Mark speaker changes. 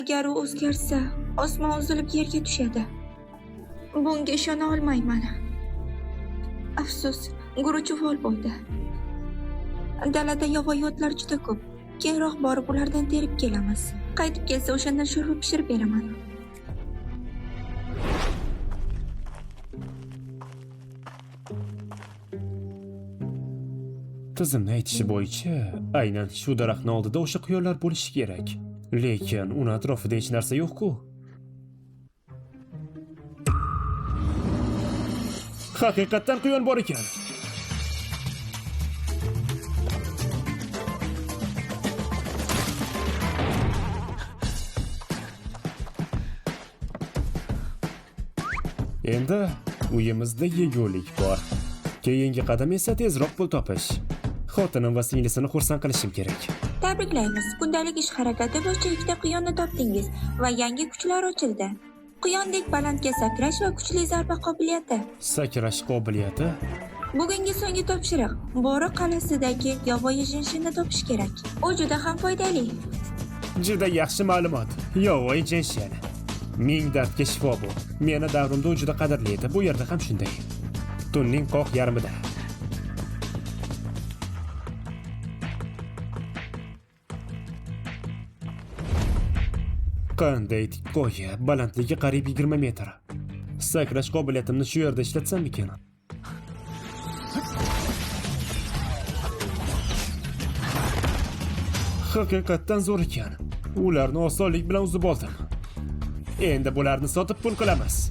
Speaker 1: Agar u o'zgarsa, osmon uzilib yerga tushadi. Bunga ishona olmayman. Afsus, guruch uvol bo'ldi. Dalada yovvoyi o'tlar juda ko'p. Keyinroq borib ulardan terib kelamiz. Qaytib kelsa o'shandan sho'rva pishirib beraman.
Speaker 2: Tizimni aytishi bo'yicha, aynan shu daraxtning oldida o'sha quyonlar bo'lishi kerak. Lekin uni atrofida hech narsa yo'q-ku. Haqiqatan quyon bor ekan. Endi uyimizda yegulik bor. Keyingi qadam esa tezroq pul topish. Xotinim va singlisini xursand qilishim kerak.
Speaker 1: Tabriklaymiz. Kundalik ish harakati bo'yicha ikkita quyonni topdingiz va yangi kuchlar ochildi. Quyondek balandga sakrash va kuchli zarba qobiliyati.
Speaker 2: Sakrash qobiliyati?
Speaker 1: Bugungi so'nggi topshiriq. Bo'ri qal'asidagi yovvoyi jinshinni topish kerak. U juda ham foydali.
Speaker 2: Juda yaxshi ma'lumot. Yovvoyi jinshin. Ming dardga shifo bu. Meni davrimda u juda qadrli edi. Bu yerda ham shunday. Tunning qoq yarmida. Qanday tikko'yi, balandligi qariyb 20 metr. Sakrash qobiliyatimni shu yerda ishlatsam ekan. Haqiqatdan zo'r ekan. Ularni osonlik bilan uzib oldim. Endi bularni sotib pul qilamiz.